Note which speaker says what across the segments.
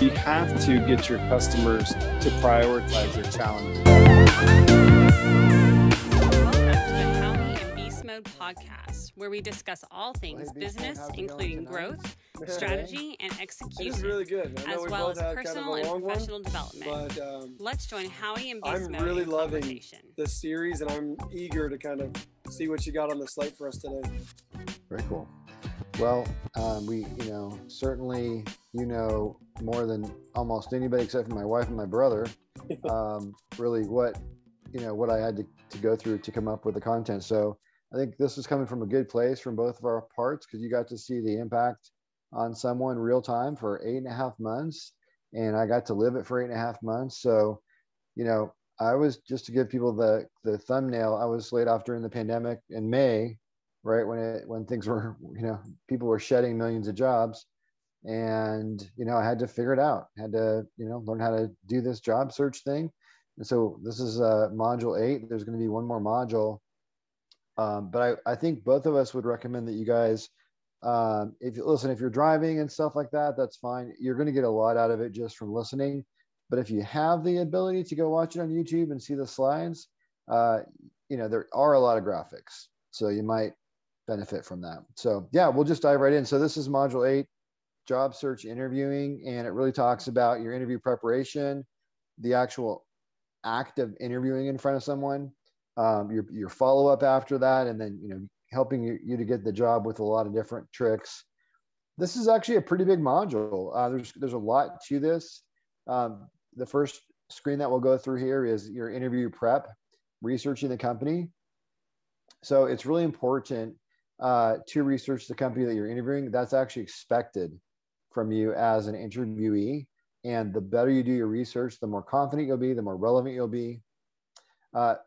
Speaker 1: you have to get your customers to prioritize their challenges.
Speaker 2: Welcome to the Howie and Beastmode podcast, where we discuss all things business, including growth, strategy, and execution,
Speaker 3: this is really good.
Speaker 2: as well as personal and professional development.
Speaker 3: But
Speaker 2: let's join Howie and Beastmode
Speaker 3: I'm really
Speaker 2: in
Speaker 3: loving
Speaker 2: conversation.
Speaker 3: this series, and I'm eager to kind of see what you got on the slate for us today.
Speaker 4: Very cool. Well, we, certainly, more than almost anybody except for my wife and my brother, really what I had to go through to come up with the content. So I think this is coming from a good place from both of our parts, because you got to see the impact on someone real time for 8.5 months. And I got to live it for 8.5 months. So, I was, just to give people the thumbnail, I was laid off during the pandemic in May, right when things were, people were shedding millions of jobs, and I had to figure it out. I had to learn how to do this job search thing. And so this is module 8. There's going to be one more module, but I think both of us would recommend that you guys, if you're driving and stuff like that, that's fine. You're going to get a lot out of it just from listening. But if you have the ability to go watch it on YouTube and see the slides, there are a lot of graphics, so you might benefit from that. So yeah, we'll just dive right in. So this is module 8, job search interviewing, and it really talks about your interview preparation, the actual act of interviewing in front of someone, your follow-up after that, and then helping you to get the job with a lot of different tricks. This is actually a pretty big module. There's a lot to this. The first screen that we'll go through here is your interview prep, researching the company. So it's really important to research the company that you're interviewing. That's actually expected from you as an interviewee. And the better you do your research, the more confident you'll be, the more relevant you'll be.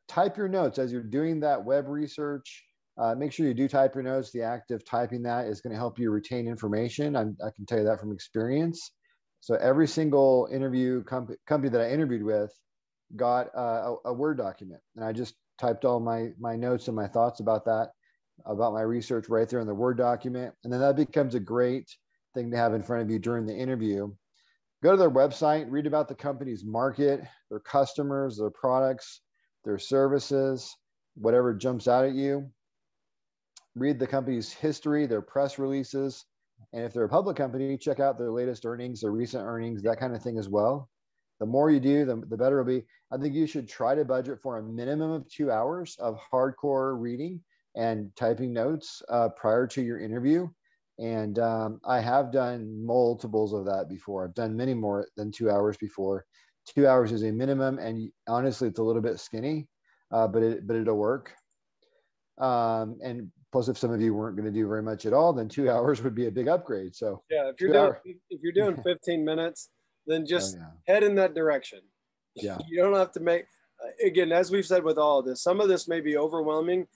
Speaker 4: Type your notes as you're doing that web research. Make sure you do type your notes. The act of typing that is going to help you retain information. I can tell you that from experience. So every single interview company that I interviewed with got a Word document. And I just typed all my notes and my thoughts about that, about my research right there in the Word document. And then that becomes a great thing to have in front of you during the interview. Go to their website, read about the company's market, their customers, their products, their services, whatever jumps out at you. Read the company's history, their press releases. And if they're a public company, check out their latest earnings, their recent earnings, that kind of thing as well. The more you do, the better it'll be. I think you should try to budget for a minimum of 2 hours of hardcore reading and typing notes prior to your interview. And I have done multiples of that before. I've done many more than 2 hours before. 2 hours is a minimum, and honestly, it's a little bit skinny, but it'll work. And plus, if some of you weren't going to do very much at all, then 2 hours would be a big upgrade. So
Speaker 3: yeah, if you're doing 15 minutes, then just head in that direction.
Speaker 4: Yeah,
Speaker 3: you don't have to make. Again, as we've said with all of this, some of this may be overwhelming.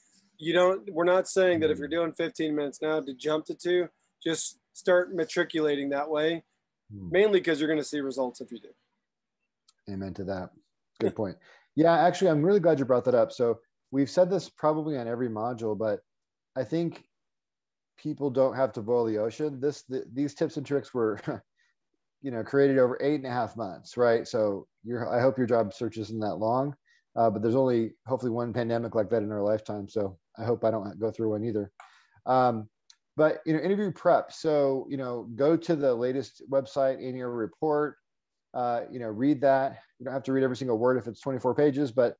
Speaker 3: We're not saying that if you're doing 15 minutes now to jump to 2, just start matriculating that way, mainly because you're going to see results if you do.
Speaker 4: Amen to that. Good point. Yeah, actually, I'm really glad you brought that up. So we've said this probably on every module, but I think people don't have to boil the ocean. These tips and tricks were, created over 8.5 months, right? So I hope your job search isn't that long, but there's only hopefully one pandemic like that in our lifetime. So I hope I don't go through one either. But interview prep. So go to the latest website in your report. Read that. You don't have to read every single word if it's 24 pages, but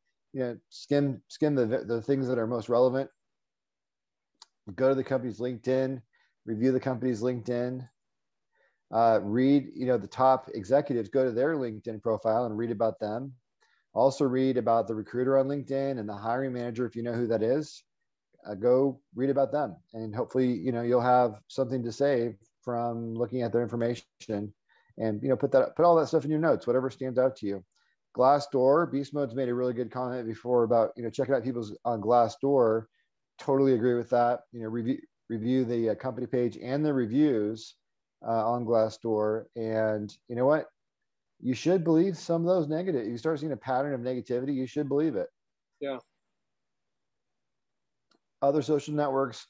Speaker 4: skim the things that are most relevant. Go to the company's LinkedIn, review the company's LinkedIn. Read the top executives. Go to their LinkedIn profile and read about them. Also read about the recruiter on LinkedIn and the hiring manager if you know who that is. Go read about them, and hopefully you'll have something to say from looking at their information. And put all that stuff in your notes, whatever stands out to you. Glassdoor, Beastmode's made a really good comment before about checking out people's on Glassdoor. Totally agree with that. Review the company page and the reviews on Glassdoor, and you know what? You should believe some of those negative. You start seeing a pattern of negativity, you should believe it.
Speaker 3: Yeah.
Speaker 4: Other social networks.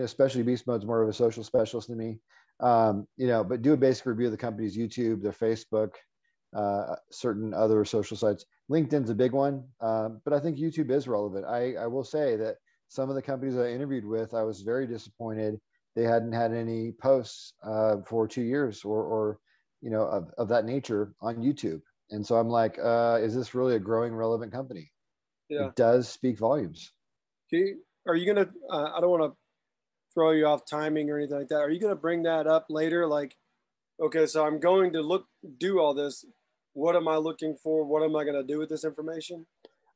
Speaker 4: especially Beastmode's more of a social specialist than me. But do a basic review of the company's YouTube, their Facebook, certain other social sites. LinkedIn's a big one, but I think YouTube is relevant. I will say that some of the companies that I interviewed with, I was very disappointed they hadn't had any posts for 2 years or of that nature on YouTube. And so I'm like, is this really a growing relevant company? Yeah. It does speak volumes.
Speaker 3: Are you going to, I don't want to throw you off timing or anything like that. Are you going to bring that up later? Like, okay, so I'm going to do all this. What am I looking for? What am I going to do with this information?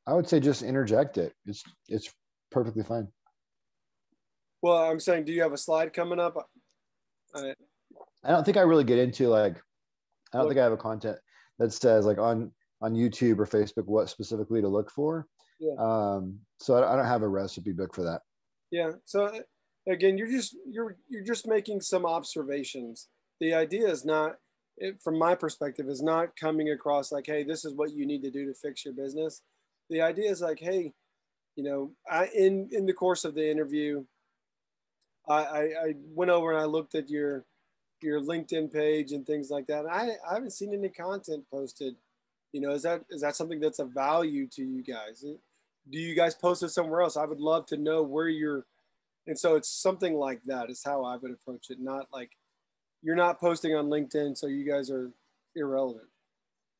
Speaker 4: I would say just interject it. It's perfectly fine.
Speaker 3: Well, I'm saying, do you have a slide coming up?
Speaker 4: I don't think I really get into I don't think I have a content that says like on YouTube or Facebook what specifically to look for. Yeah. So I don't have a recipe book for that.
Speaker 3: Yeah. So again, you're just making some observations. The idea is not, from my perspective, is not coming across like, hey, this is what you need to do to fix your business. The idea is like, hey, in the course of the interview, I went over and I looked at your LinkedIn page and things like that. And I haven't seen any content posted. Is that something that's of value to you guys? Do you guys post it somewhere else? I would love to know where you're. And so it's something like that is how I would approach it. Not like you're not posting on LinkedIn, so you guys are irrelevant.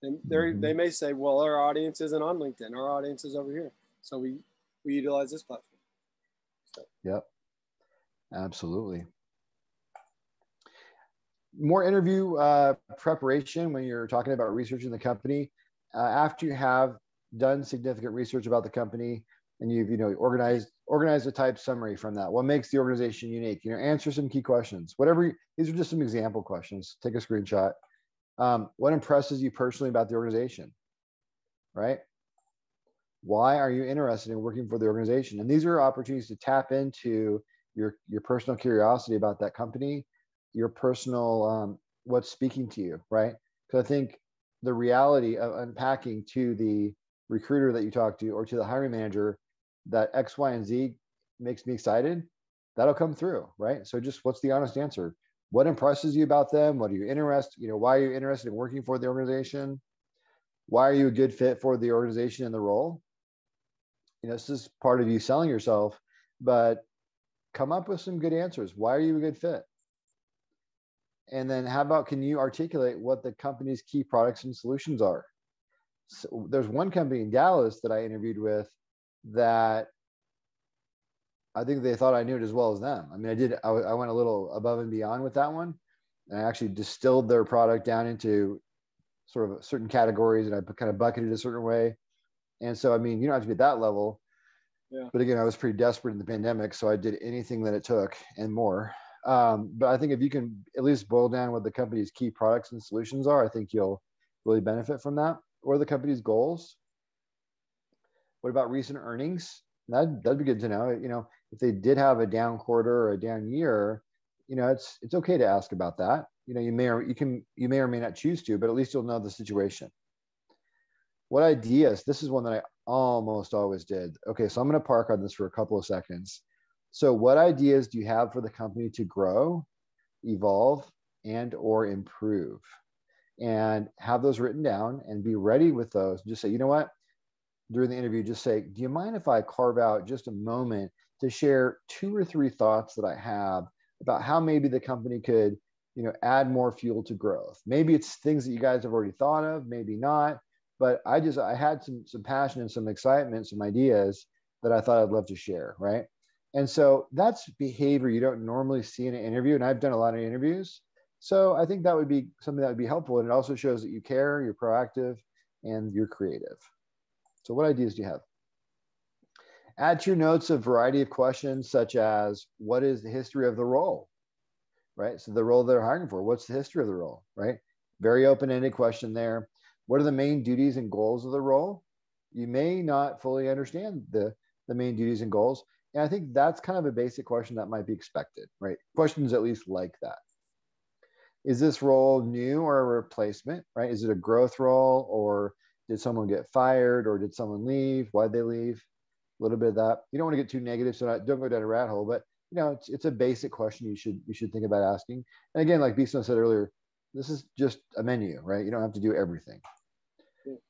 Speaker 3: And they may say, well, our audience isn't on LinkedIn. Our audience is over here. So we utilize this platform. So.
Speaker 4: Yep. Absolutely. More interview preparation when you're talking about researching the company. After you have done significant research about the company and you've organized a type summary from that, what makes the organization unique? Answer some key questions. These are just some example questions. Take a screenshot. What impresses you personally about the organization? Right? Why are you interested in working for the organization? And these are opportunities to tap into your personal curiosity about that company, your personal what's speaking to you, right? Because I think the reality of unpacking to the recruiter that you talk to or to the hiring manager that X, Y, and Z makes me excited, that'll come through, right? So just what's the honest answer? What impresses you about them? What are you interested? Why are you interested in working for the organization? Why are you a good fit for the organization and the role? This is part of you selling yourself, but come up with some good answers. Why are you a good fit? And then how about, can you articulate what the company's key products and solutions are? So there's one company in Dallas that I interviewed with that I think they thought I knew it as well as them. I mean, I went a little above and beyond with that one. And I actually distilled their product down into sort of certain categories and I kind of bucketed it a certain way. And so, I mean, you don't have to be at that level. Yeah. But again, I was pretty desperate in the pandemic, so I did anything that it took and more. But I think if you can at least boil down what the company's key products and solutions are, I think you'll really benefit from that. Or the company's goals. What about recent earnings? That'd be good to know. If they did have a down quarter or a down year, it's okay to ask about that. You may or may not choose to, but at least you'll know the situation. What ideas? This is one that I almost always did. Okay, so I'm going to park on this for a couple of seconds. So what ideas do you have for the company to grow, evolve, and or improve? And have those written down and be ready with those. Just say, you know what? During the interview, just say, do you mind if I carve out just a moment to share 2 or 3 thoughts that I have about how maybe the company could, add more fuel to growth? Maybe it's things that you guys have already thought of, maybe not. But I had some passion and some excitement, some ideas that I thought I'd love to share, right? And so that's behavior you don't normally see in an interview. And I've done a lot of interviews. So I think that would be something that would be helpful. And it also shows that you care, you're proactive, and you're creative. So what ideas do you have? Add to your notes a variety of questions such as, what is the history of the role, right? So the role they're hiring for, what's the history of the role, right? Very open-ended question there. What are the main duties and goals of the role? You may not fully understand the main duties and goals. And I think that's kind of a basic question that might be expected, right? Questions at least like that. Is this role new or a replacement, right? Is it a growth role, or did someone get fired, or did someone leave? Why'd they leave? A little bit of that. You don't want to get too negative, so don't go down a rat hole, but you know, it's a basic question you should think about asking. And again, like Beastmode said earlier, this is just a menu, right? You don't have to do everything.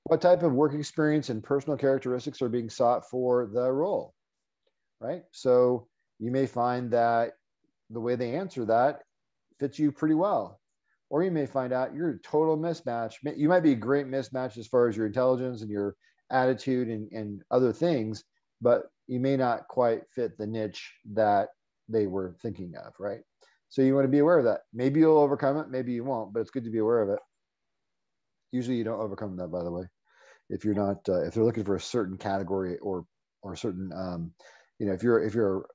Speaker 4: What type of work experience and personal characteristics are being sought for the role, right? So you may find that the way they answer that fits you pretty well. Or you may find out you're a total mismatch. You might be a great mismatch as far as your intelligence and your attitude and other things, but you may not quite fit the niche that they were thinking of, right? So you want to be aware of that. Maybe you'll overcome it, maybe you won't, but it's good to be aware of it. Usually you don't overcome that, by the way. If you're not, if they're looking for a certain category or a certain, you know, if you're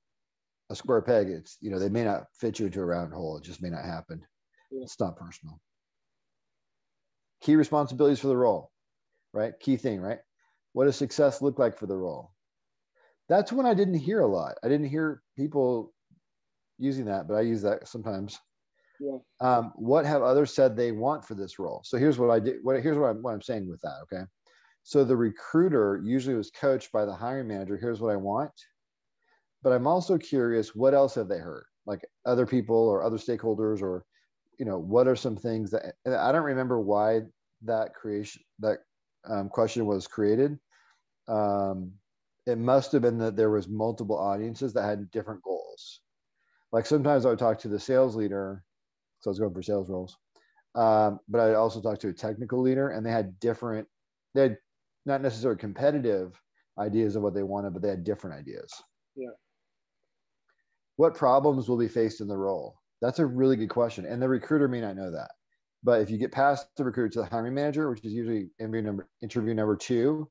Speaker 4: a square peg, it's, you know, they may not fit you into a round hole. It just may not happen. It's not personal. Key responsibilities for the role, right? Key thing, right? What does success look like for the role? That's when I didn't hear a lot. I didn't hear people using that, but I use that sometimes. Yeah. What have others said they want for this role? So here's what I did. Here's what I'm saying with that. Okay. So the recruiter usually was coached by the hiring manager. Here's what I want. But I'm also curious, what else have they heard? Like other people or other stakeholders, or, you know, what are some things that, and I don't remember why that question was created. It must have been that there was multiple audiences that had different goals. Like sometimes I would talk to the sales leader, so I was going for sales roles, but I also talked to a technical leader, and they had not necessarily competitive ideas of what they wanted, but they had different ideas. Yeah. What problems will be faced in the role? That's a really good question. And the recruiter may not know that. But if you get past the recruiter to the hiring manager, which is usually interview number 2,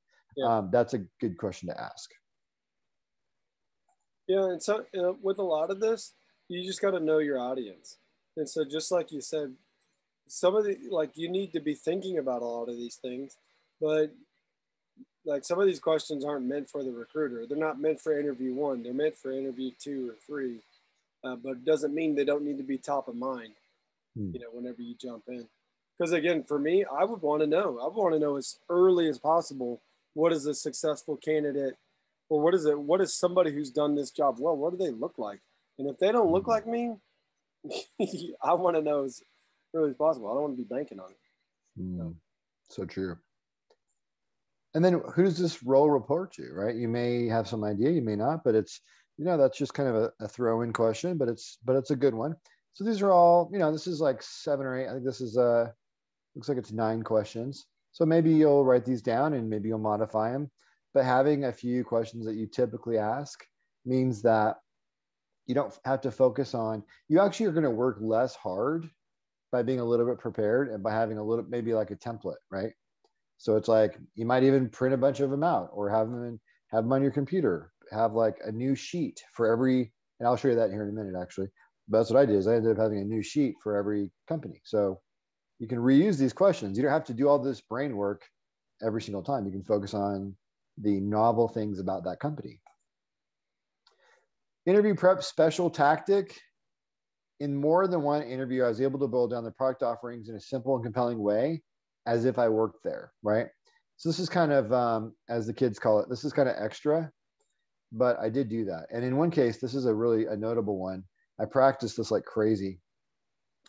Speaker 4: that's a good question to ask.
Speaker 3: Yeah, and so with a lot of this, you just got to know your audience. And so just like you said, some of the, like, you need to be thinking about a lot of these things, but like some of these questions aren't meant for the recruiter. They're not meant for interview 1. They're meant for interview 2 or 3. But it doesn't mean they don't need to be top of mind, you know, whenever you jump in. Because again, for me, I would want to know. I want to know as early as possible, what is a successful candidate, or what is somebody who's done this job well? What do they look like? And if they don't look like me, I want to know as early as possible. I don't want to be banking on it.
Speaker 4: So true. And then who does this role report to, right? You may have some idea, you may not, but it's, you know, that's just kind of a throw-in question, but it's a good one. So these are all, you know, this is like 7 or 8. I think this is looks like it's 9 questions. So maybe you'll write these down and maybe you'll modify them. But having a few questions that you typically ask means that you don't have to focus on, you actually are going to work less hard by being a little bit prepared and by having a little, maybe like a template, right? So it's like, you might even print a bunch of them out or have them on your computer, have like a new sheet for every, and I'll show you that here in a minute, actually. But that's what I did, is I ended up having a new sheet for every company. So you can reuse these questions. You don't have to do all this brain work every single time. You can focus on the novel things about that company. Interview prep special tactic. In more than one interview, I was able to boil down the product offerings in a simple and compelling way, as if I worked there, right? So this is kind of, as the kids call it, this is kind of extra, but I did do that. And in one case, this is a notable one. I practiced this like crazy.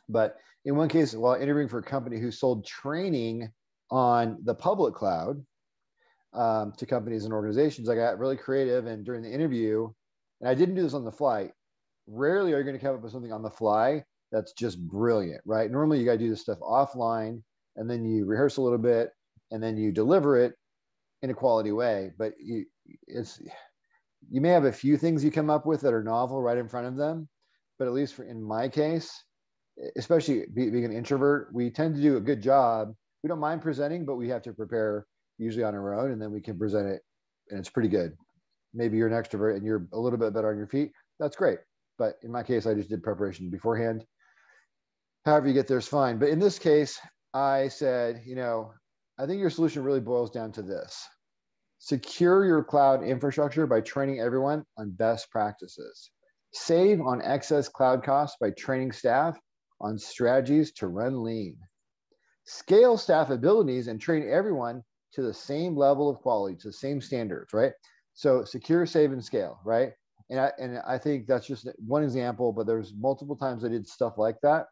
Speaker 4: But in one case, while interviewing for a company who sold training on the public cloud to companies and organizations, I got really creative. And during the interview, and I didn't do this on the fly, rarely are you going to come up with something on the fly that's just brilliant, right? Normally you got to do this stuff offline, and then you rehearse a little bit, and then you deliver it in a quality way. But you may have a few things you come up with that are novel right in front of them. But at least in my case, especially being an introvert, we tend to do a good job. We don't mind presenting, but we have to prepare usually on our own, and then we can present it, and it's pretty good. Maybe you're an extrovert and you're a little bit better on your feet. That's great. But in my case, I just did preparation beforehand. However you get there is fine. But in this case, I said, you know, I think your solution really boils down to this. Secure your cloud infrastructure by training everyone on best practices. Save on excess cloud costs by training staff on strategies to run lean. Scale staff abilities and train everyone to the same level of quality, to the same standards, right? So secure, save, and scale, right? And I think that's just one example, but there's multiple times I did stuff like that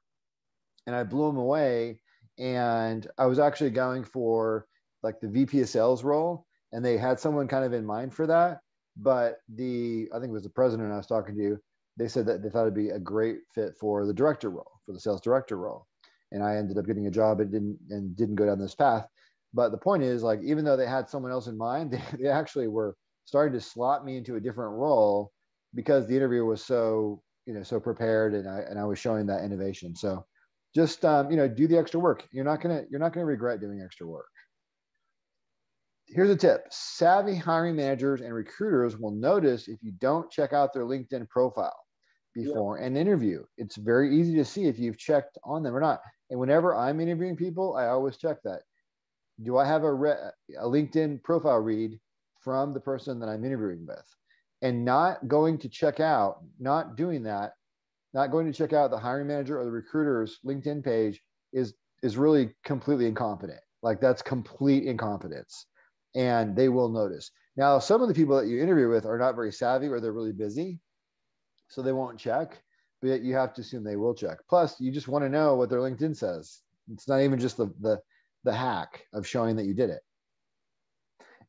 Speaker 4: and I blew them away. And I was actually going for like the VP of sales role, and they had someone kind of in mind for that. But I think it was the president I was talking to, they said that they thought it'd be a great fit for the director role, for the sales director role. And I ended up getting a job and didn't go down this path. But the point is, like, even though they had someone else in mind, they actually were starting to slot me into a different role because the interview was so, so prepared, and I was showing that innovation. So just, do the extra work. You're not going to regret doing extra work. Here's a tip. Savvy hiring managers and recruiters will notice if you don't check out their LinkedIn profile before an interview. It's very easy to see if you've checked on them or not. And whenever I'm interviewing people, I always check that. Do I have a LinkedIn profile read from the person that I'm interviewing with? And not going to check out, not doing that, not going to check out the hiring manager or the recruiter's LinkedIn page is really completely incompetent. Like, that's complete incompetence. And they will notice. Now, some of the people that you interview with are not very savvy, or they're really busy, so they won't check, but you have to assume they will check. Plus, you just want to know what their LinkedIn says. It's not even just the hack of showing that you did it.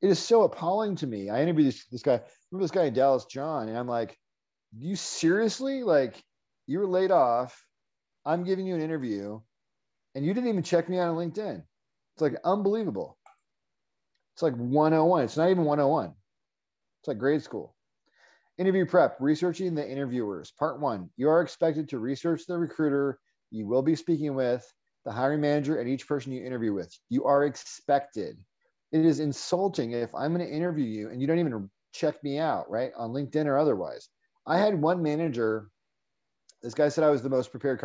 Speaker 4: It is so appalling to me. I interviewed this guy, remember this guy in Dallas, John, and I'm like, you seriously? Like, you were laid off, I'm giving you an interview, and you didn't even check me out on LinkedIn. It's like unbelievable. It's like 101. It's not even 101. It's like grade school. Interview prep, researching the interviewers. Part 1, you are expected to research the recruiter you will be speaking with, the hiring manager, and each person you interview with. You are expected. It is insulting if I'm going to interview you and you don't even check me out, right? On LinkedIn or otherwise. I had one manager, this guy said I was the most prepared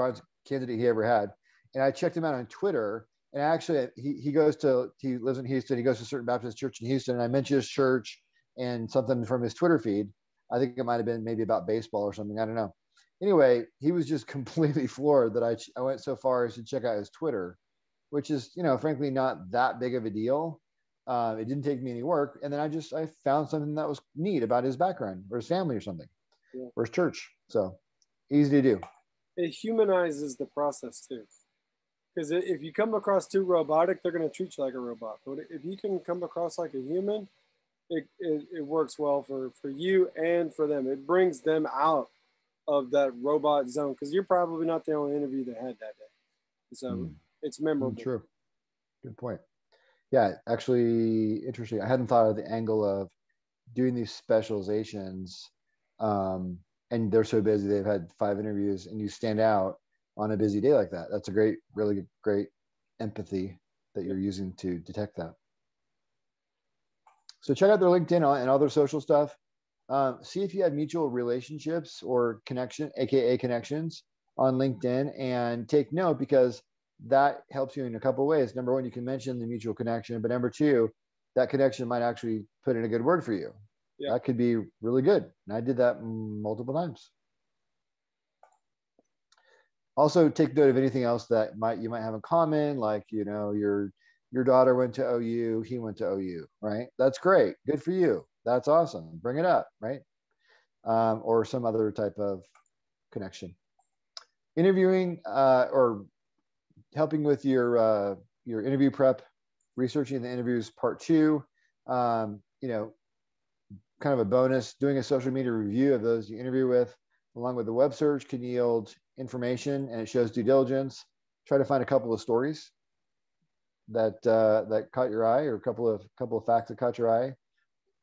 Speaker 4: candidate he ever had. And I checked him out on Twitter. And actually, he lives in Houston. He goes to a certain Baptist church in Houston. And I mentioned his church and something from his Twitter feed. I think it might have been maybe about baseball or something. I don't know. Anyway, he was just completely floored that I went so far as to check out his Twitter, which is, frankly, not that big of a deal. It didn't take me any work. And then I found something that was neat about his background or his family or something, or his church. So easy to do.
Speaker 3: It humanizes the process too. Because if you come across too robotic, they're going to treat you like a robot. But if you can come across like a human, it works well for you and for them. It brings them out of that robot zone, because you're probably not the only interview they had that day. So it's memorable.
Speaker 4: True. Good point. Yeah, actually interesting. I hadn't thought of the angle of doing these specializations, and they're so busy, they've had 5 interviews, and you stand out on a busy day like that. That's a really great empathy that you're using to detect that. So check out their LinkedIn and all their social stuff. See if you have mutual relationships or AKA connections on LinkedIn, and take note, because that helps you in a couple of ways. Number 1, you can mention the mutual connection, but number 2, that connection might actually put in a good word for you. Yeah. That could be really good. And I did that multiple times. Also, take note of anything else that you might have in common, like, your daughter went to OU, he went to OU, right? That's great. Good for you. That's awesome. Bring it up, right? Or some other type of connection. Interviewing or helping with your interview prep, researching the interviews, part 2. Kind of a bonus, doing a social media review of those you interview with, along with the web search, can yield information, and it shows due diligence. Try to find a couple of stories that caught your eye, or a couple of facts that caught your eye.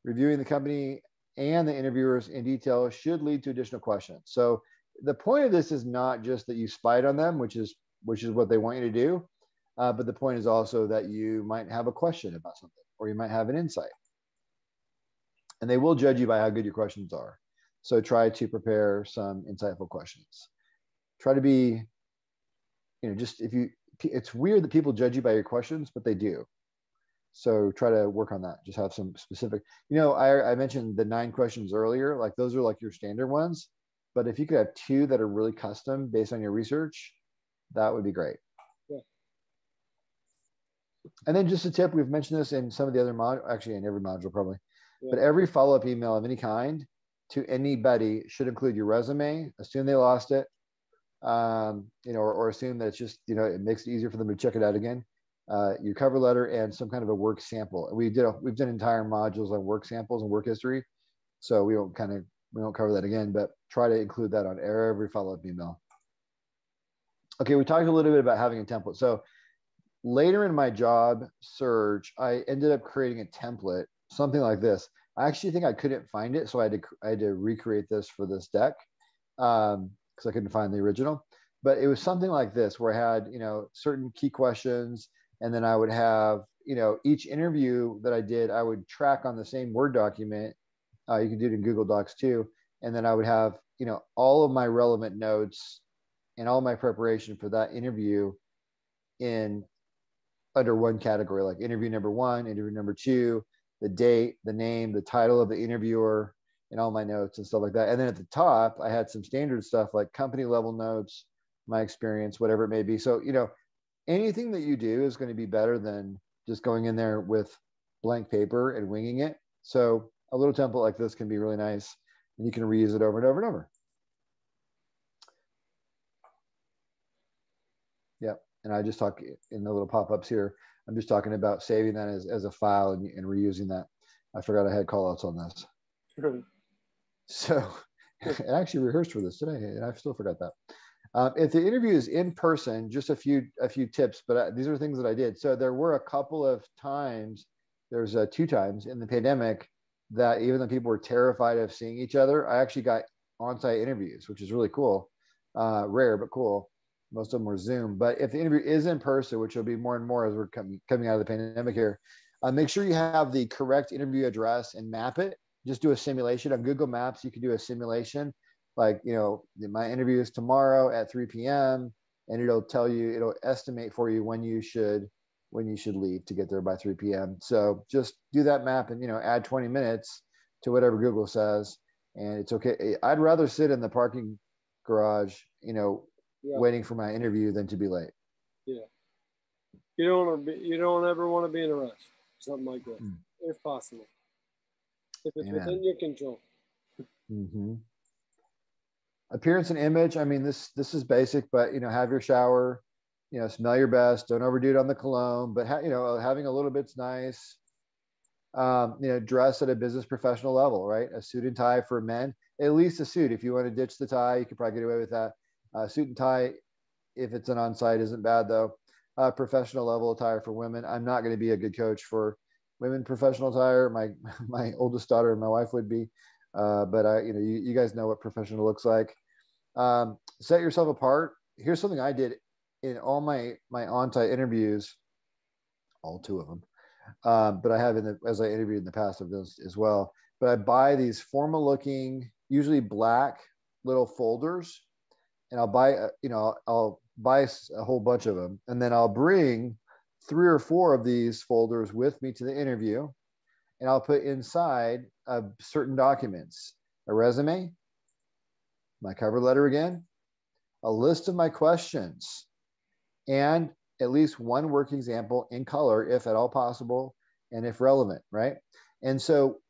Speaker 4: Reviewing the company and the interviewers in detail should lead to additional questions. So the point of this is not just that you spied on them, which is what they want you to do, but the point is also that you might have a question about something, or you might have an insight, and they will judge you by how good your questions are. So try to prepare some insightful questions. Try to be, it's weird that people judge you by your questions, but they do. So try to work on that. Just have some specific, I mentioned the 9 questions earlier, like those are like your standard ones, but if you could have 2 that are really custom based on your research, that would be great. Yeah. And then just a tip, we've mentioned this in some of the other modules, actually in every module probably, but every follow-up email of any kind, to anybody should include your resume. Assume they lost it, or assume that it's just, it makes it easier for them to check it out again. Your cover letter and some kind of a work sample. We've done entire modules on work samples and work history, so we don't cover that again, but try to include that on every follow-up email. Okay, we talked a little bit about having a template. So later in my job search, I ended up creating a template, something like this. I actually think I couldn't find it, so I had to recreate this for this deck because I couldn't find the original. But it was something like this, where I had certain key questions, and then I would have each interview that I did, I would track on the same Word document. You can do it in Google Docs too, and then I would have all of my relevant notes and all my preparation for that interview in under one category, like interview number 1, interview number 2, the date, the name, the title of the interviewer, and all my notes and stuff like that. And then at the top, I had some standard stuff like company level notes, my experience, whatever it may be. So, anything that you do is going to be better than just going in there with blank paper and winging it. So a little template like this can be really nice, and you can reuse it over and over and over. Yep. And I just talk in the little pop-ups here. I'm just talking about saving that as a file and reusing that. I forgot I had call-outs on this. So I actually rehearsed for this today, and I still forgot that. If the interview is in person, just a few tips, but these are things that I did. So there were a couple of times, there's 2 times in the pandemic that even though people were terrified of seeing each other, I actually got on-site interviews, which is really cool. Rare, but cool. Most of them were Zoom. But if the interview is in person, which will be more and more as we're coming out of the pandemic here, make sure you have the correct interview address and map it. Just do a simulation on Google Maps. You can do a simulation, like, my interview is tomorrow at 3 p.m. and it'll estimate for you when you should leave to get there by 3 p.m. So just do that map and, add 20 minutes to whatever Google says. And it's okay. I'd rather sit in the parking garage, waiting for my interview than to be late. Yeah.
Speaker 3: You don't ever want to be in a rush, something like that, if possible. If it's within your control.
Speaker 4: Mm-hmm. Appearance and image. I mean, this is basic, but have your shower, smell your best. Don't overdo it on the cologne, but having a little bit's nice. Dress at a business professional level, right? A suit and tie for men, at least a suit. If you want to ditch the tie, you could probably get away with that. Suit and tie, if it's an on-site, isn't bad though. Professional level attire for women. I'm not going to be a good coach for women professional attire. My oldest daughter and my wife would be, but you guys know what professional looks like. Set yourself apart. Here's something I did in all my on-site interviews, all 2 of them. But I have as I interviewed in the past of those as well. But I buy these formal-looking, usually black little folders, and I'll buy a whole bunch of them, and then I'll bring 3 or 4 of these folders with me to the interview, and I'll put inside certain documents: a resume, my cover letter again, a list of my questions, and at least 1 work example in color, if at all possible, and if relevant, right? And so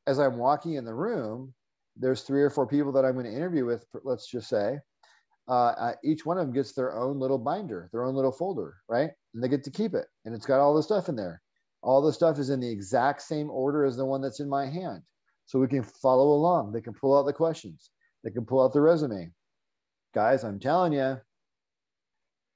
Speaker 4: as I'm walking in the room, there's 3 or 4 people that I'm going to interview with, let's just say, each one of them gets their own little binder, their own little folder, right? And they get to keep it. And it's got all the stuff in there. All the stuff is in the exact same order as the one that's in my hand. So we can follow along. They can pull out the questions. They can pull out the resume. Guys, I'm telling you,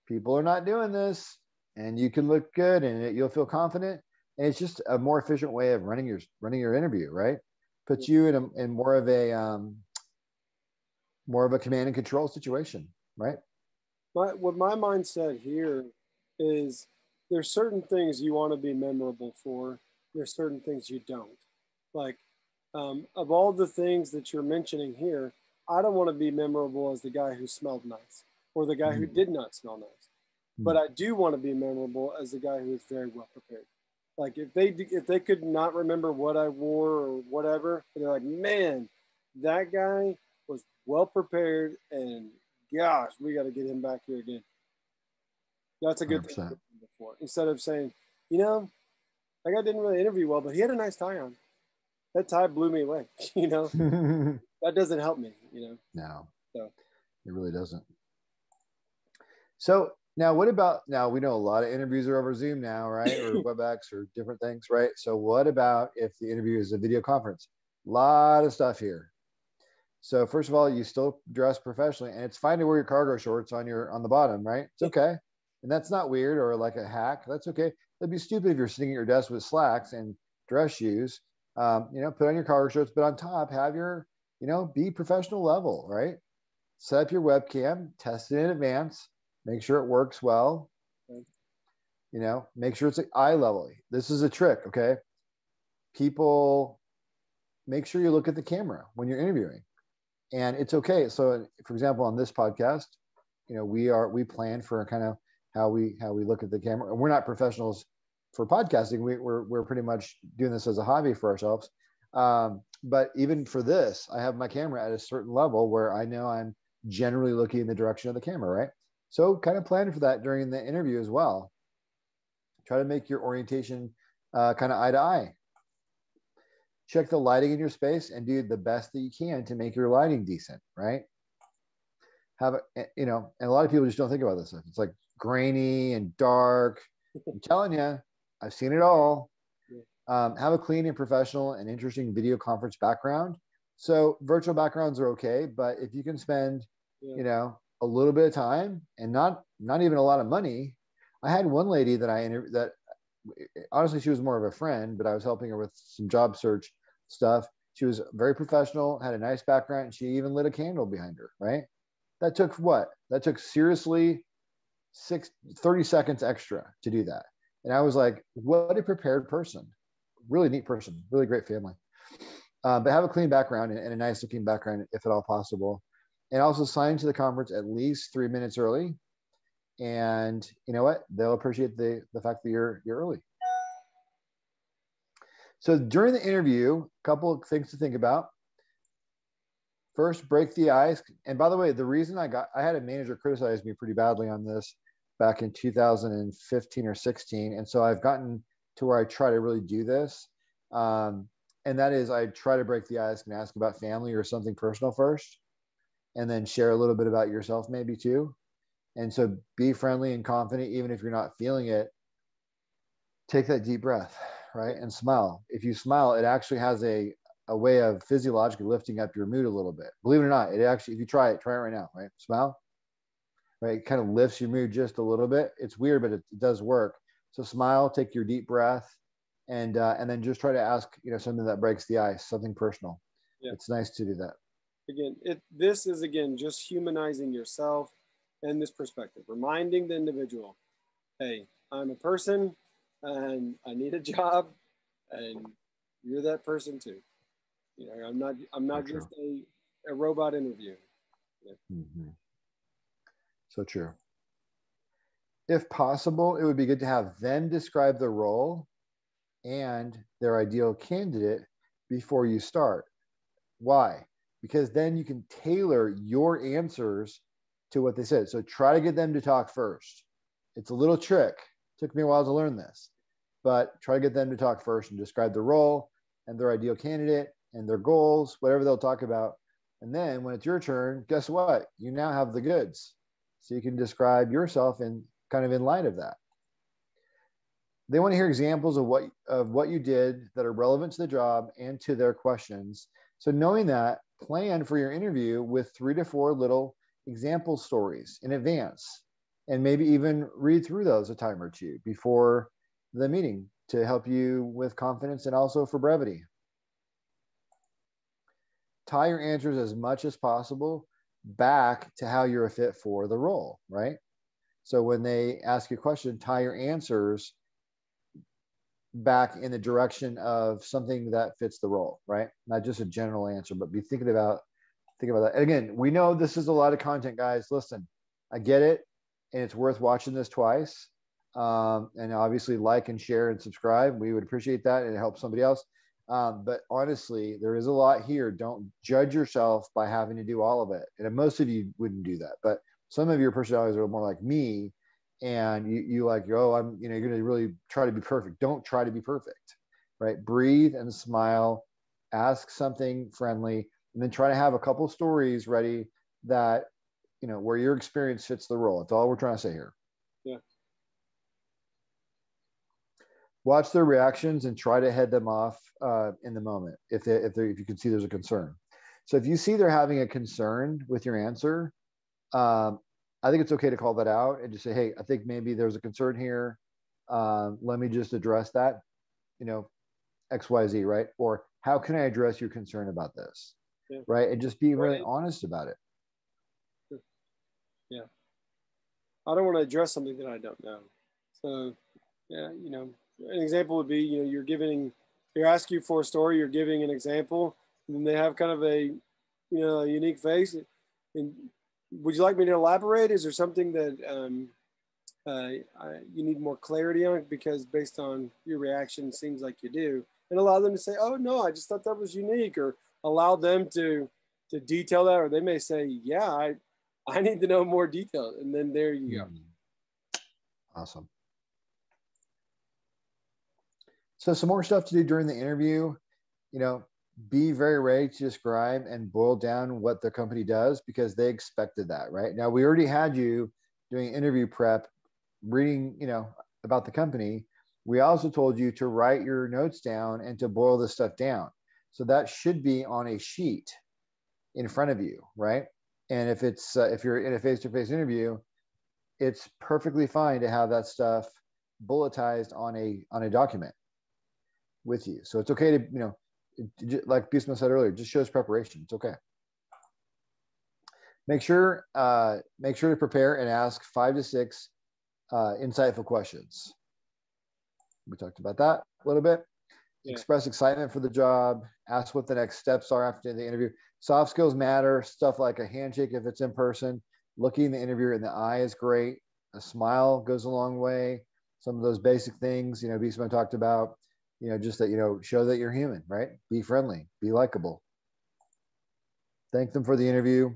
Speaker 4: people are not doing this, and you can look good and you'll feel confident. And it's just a more efficient way of running your interview, right? Puts you in more of a command and control situation, right?
Speaker 3: What my mindset here is, there's certain things you want to be memorable for. There's certain things you don't. Like, of all the things that you're mentioning here, I don't want to be memorable as the guy who smelled nice or the guy who did not smell nice. But I do want to be memorable as the guy who is very well prepared. Like, if they could not remember what I wore or whatever, and they're like, man, that guy was well prepared, and gosh, we got to get him back here again. That's a good
Speaker 4: 100%.
Speaker 3: thing before. Instead of saying, that guy didn't really interview well, but he had a nice tie on. that tie blew me away. You know, that doesn't help me, you know?
Speaker 4: No,
Speaker 3: So
Speaker 4: it really doesn't. So now what about, now we know a lot of interviews are over Zoom now, right? Or WebEx or different things, right? So what about if the interview is a video conference? A lot of stuff here. So first of all, you still dress professionally, and it's fine to wear your cargo shorts on the bottom, right? It's okay. And that's not weird or like a hack. That's okay. It'd be stupid if you're sitting at your desk with slacks and dress shoes. You know, put on your cargo shorts, but on top, have your, you know, be professional level, right? Set up your webcam, test it in advance, make sure it works well. You know, make sure it's at eye level. This is a trick, okay? People, make sure you look at the camera when you're interviewing. And it's okay. So for example, on this podcast, you know, we plan for kind of how we look at the camera. And we're not professionals for podcasting. We're pretty much doing this as a hobby for ourselves. But even for this, I have my camera at a certain level where I know I'm generally looking in the direction of the camera, right? So kind of plan for that during the interview as well. Try to make your orientation kind of eye to eye. Check the lighting in your space and do the best that you can to make your lighting decent, right? Have a, you know, and a lot of people just don't think about this stuff. It's like grainy and dark. I'm telling you, I've seen it all. Have a clean and professional and interesting video conference background. So virtual backgrounds are okay, but if you can spend, you know, a little bit of time and not even a lot of money. I had one lady that I interviewed that honestly, she was more of a friend, but I was helping her with some job search stuff. She was very professional, had a nice background, and she even lit a candle behind her, right? That took what? That took seriously 30 seconds extra to do that. And I was like, what a prepared person. Really neat person, really great family. But have a clean background and a nice looking background if at all possible. And also sign to the conference at least 3 minutes early. And you know what? They'll appreciate the fact that you're early. So during the interview, a couple of things to think about. First, break the ice. And by the way, the reason I had a manager criticize me pretty badly on this back in 2015 or 16. And so I've gotten to where I try to really do this. And that is I try to break the ice and ask about family or something personal first, and then share a little bit about yourself maybe too. And so be friendly and confident, even if you're not feeling it. Take that deep breath, right? And smile. If you smile, it actually has a way of physiologically lifting up your mood a little bit. Believe it or not, it actually, if you try it right now, right? Smile, right? It kind of lifts your mood just a little bit. It's weird, but it does work. So smile, take your deep breath, and then just try to ask, you know, something that breaks the ice, something personal. Yeah. It's nice to do that.
Speaker 3: Again, this is again just humanizing yourself and this perspective, reminding the individual, hey, I'm a person and I need a job, and you're that person too. You know, I'm not just a robot interview. Yeah.
Speaker 4: Mm-hmm. So true. If possible, it would be good to have them describe the role and their ideal candidate before you start. Why? Because then you can tailor your answers to what they said. So try to get them to talk first. It's a little trick. It took me a while to learn this, but try to get them to talk first and describe the role and their ideal candidate and their goals, whatever they'll talk about. And then when it's your turn, guess what? You now have the goods. So you can describe yourself in kind of in light of that. They want to hear examples of what you did that are relevant to the job and to their questions. So knowing that, plan for your interview with 3 to 4 little example stories in advance, and maybe even read through those a time or two before the meeting to help you with confidence and also for brevity. Tie your answers as much as possible back to how you're a fit for the role, right? So when they ask you a question, tie your answers back in the direction of something that fits the role, right? Not just a general answer, but be thinking about that. And again, we know this is a lot of content, guys. Listen, I get it, and it's worth watching this twice. And obviously like and share and subscribe. We would appreciate that, and it helps somebody else. But honestly, there is a lot here. Don't judge yourself by having to do all of it. And most of you wouldn't do that, but some of your personalities are more like me, and you like, oh, you're going to really try to be perfect. Don't try to be perfect, right? Breathe and smile ask something friendly, and then try to have a couple stories ready that, where your experience fits the role. That's all we're trying to say here.
Speaker 3: Yeah.
Speaker 4: Watch their reactions and try to head them off in the moment if you can see there's a concern. So if you see they're having a concern with your answer, I think it's okay to call that out and just say, hey, I think maybe there's a concern here. Let me just address that, XYZ, right? Or how can I address your concern about this? Yeah. Right? And just be really honest about it.
Speaker 3: Yeah. I don't want to address something that I don't know. So, yeah, an example would be, you're asking you for a story, you're giving an example, and then they have kind of a unique face. And would you like me to elaborate? Is there something that you need more clarity on? Because based on your reaction, it seems like you do. And allow them to say, oh, no, I just thought that was unique, or allow them to detail that, or they may say, yeah, I need to know more detail. And then there you go.
Speaker 4: Awesome. So some more stuff to do during the interview, be very ready to describe and boil down what the company does, because they expected that, right? Now, we already had you doing interview prep, reading, about the company. We also told you to write your notes down and to boil this stuff down. So that should be on a sheet in front of you, right? And if it's if you're in a face-to-face interview, it's perfectly fine to have that stuff bulletized on a document with you. So it's okay to, like Beastmode said earlier, just shows preparation. It's okay. Make sure to prepare and ask 5 to 6 insightful questions. We talked about that a little bit. Yeah. Express excitement for the job. Ask what the next steps are after the interview. Soft skills matter. Stuff like a handshake if it's in person. Looking the interviewer in the eye is great. A smile goes a long way. Some of those basic things, Beastmode talked about, just that, show that you're human, right? Be friendly, be likable. Thank them for the interview.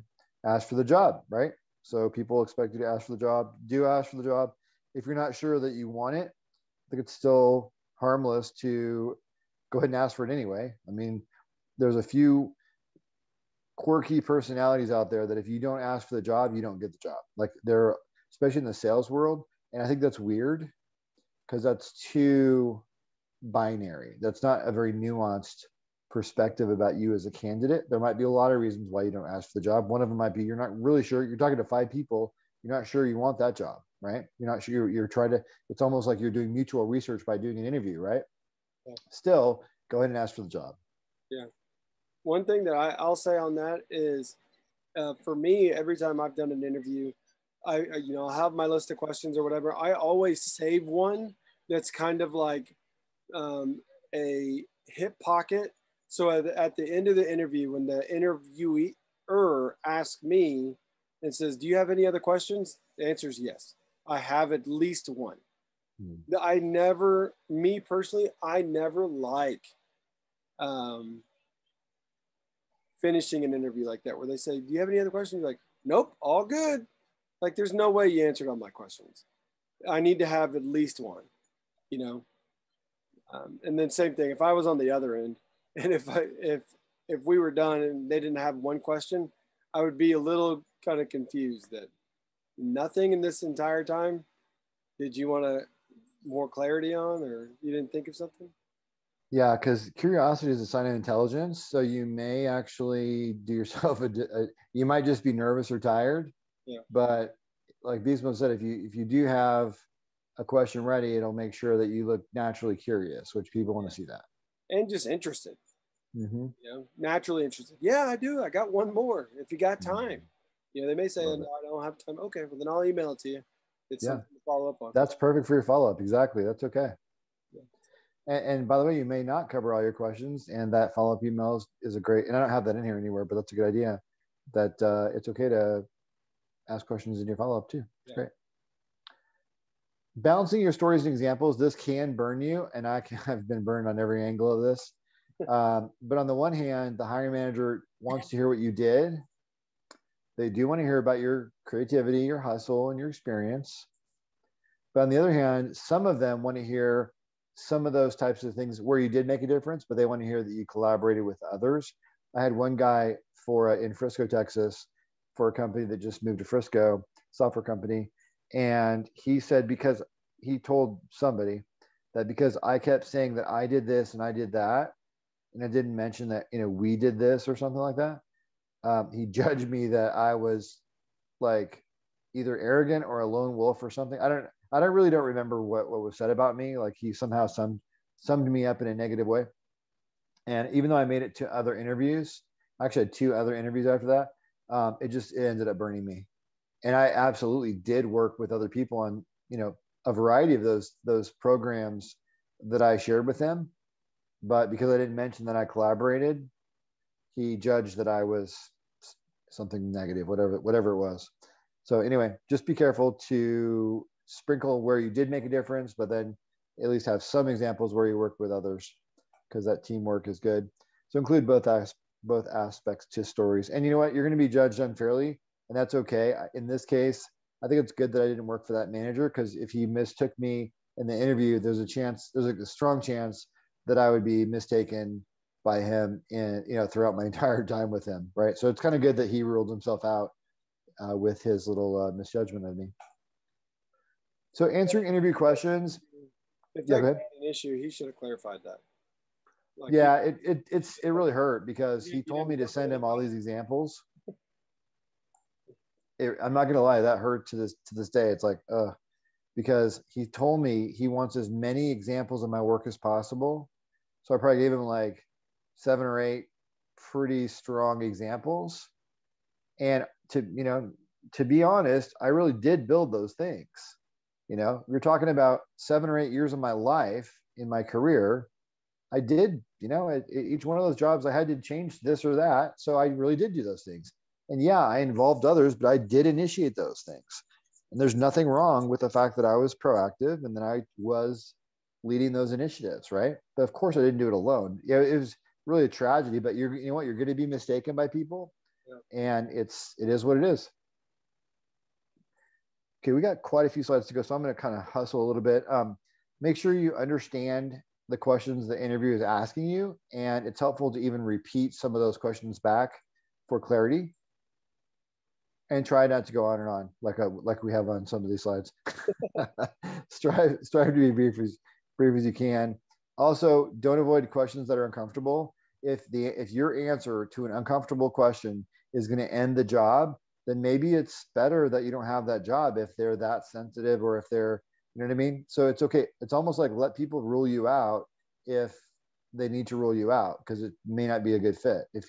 Speaker 4: Ask for the job, right? So people expect you to ask for the job. Do ask for the job. If you're not sure that you want it, I think it's still harmless to go ahead and ask for it anyway. I mean, there's a few quirky personalities out there that if you don't ask for the job, you don't get the job. Like they're, especially in the sales world. And I think that's weird because that's too binary. That's not a very nuanced perspective about you as a candidate. There might be a lot of reasons why you don't ask for the job. One of them might be you're not really sure. You're talking to 5 people. You're not sure you want that job, right? You're not sure. You're trying to, it's almost like you're doing mutual research by doing an interview, right? Yeah. Still, go ahead and ask for the job.
Speaker 3: Yeah. One thing that I'll say on that is, for me, every time I've done an interview, I have my list of questions or whatever. I always save one that's kind of like a hip pocket. So at the end of the interview, when the interviewer asks me and says, do you have any other questions? The answer is yes. I have at least one. Me personally, I never like finishing an interview like that, where they say, do you have any other questions? You're like, nope, all good. Like, there's no way you answered all my questions. I need to have at least one, and then same thing, if I was on the other end, and if we were done and they didn't have one question, I would be a little kind of confused that nothing in this entire time. Did you want more clarity on, or you didn't think of something?
Speaker 4: Yeah, because curiosity is a sign of intelligence. So you may actually do yourself you might just be nervous or tired. Yeah. But like Beastmode said, if you do have a question ready, it'll make sure that you look naturally curious, which people want to see that.
Speaker 3: And just interested. Mm-hmm. Naturally interested. Yeah, I do. I got one more. If you got time. They may say, no, I don't have time. Okay, well then I'll email it to you. It's something to follow up on.
Speaker 4: That's perfect for your follow-up. Exactly. That's okay. Yeah. And by the way, you may not cover all your questions, and that follow-up email is a great, and I don't have that in here anywhere, but that's a good idea, that it's okay to ask questions in your follow-up too. It's great. Balancing your stories and examples, this can burn you, and I've been burned on every angle of this. But on the one hand, the hiring manager wants to hear what you did. They do want to hear about your creativity, your hustle, and your experience. But on the other hand, some of them want to hear some of those types of things where you did make a difference, but they want to hear that you collaborated with others. I had one guy in Frisco, Texas, for a company that just moved to Frisco, software company. And he said, because he told somebody that because I kept saying that I did this and I did that, and I didn't mention that, we did this or something like that. He judged me that I was like either arrogant or a lone wolf or something. I really don't remember what was said about me. Like he somehow summed me up in a negative way. And even though I made it to other interviews, I actually had 2 other interviews after that, it ended up burning me. And I absolutely did work with other people on, a variety of those programs that I shared with him. But because I didn't mention that I collaborated, he judged that I was something negative, whatever it was. So anyway, just be careful to sprinkle where you did make a difference, but then at least have some examples where you worked with others, because that teamwork is good. So include both aspects to stories. And you know what? You're going to be judged unfairly, and that's okay. In this case, I think it's good that I didn't work for that manager, because if he mistook me in the interview, there's a strong chance that I would be mistaken by him throughout my entire time with him, right? So it's kind of good that he ruled himself out with his little misjudgment of me. So answering interview questions.
Speaker 3: If that was an issue, he should have clarified that.
Speaker 4: Like it really hurt, because he told me to send him all these examples. I'm not gonna lie, that hurt to this day. It's like, because he told me he wants as many examples of my work as possible. So I probably gave him like 7 or 8 pretty strong examples. And to be honest, I really did build those things. You're talking about 7 or 8 years of my life in my career. I did, each one of those jobs I had to change this or that. So I really did do those things. And yeah, I involved others, but I did initiate those things. And there's nothing wrong with the fact that I was proactive and that I was leading those initiatives, right? But of course I didn't do it alone. It was really a tragedy, but you know what? You're going to be mistaken by people. Yeah. And it is what it is. Okay, we got quite a few slides to go, so I'm going to kind of hustle a little bit. Make sure you understand the questions the interviewer is asking you, and it's helpful to even repeat some of those questions back for clarity. And try not to go on and on like we have on some of these slides. strive to be brief as you can. Also, don't avoid questions that are uncomfortable. If your answer to an uncomfortable question is going to end the job, then maybe it's better that you don't have that job if they're that sensitive, or if they're, you know what I mean? So it's okay. It's almost like let people rule you out if they need to rule you out, because it may not be a good fit. If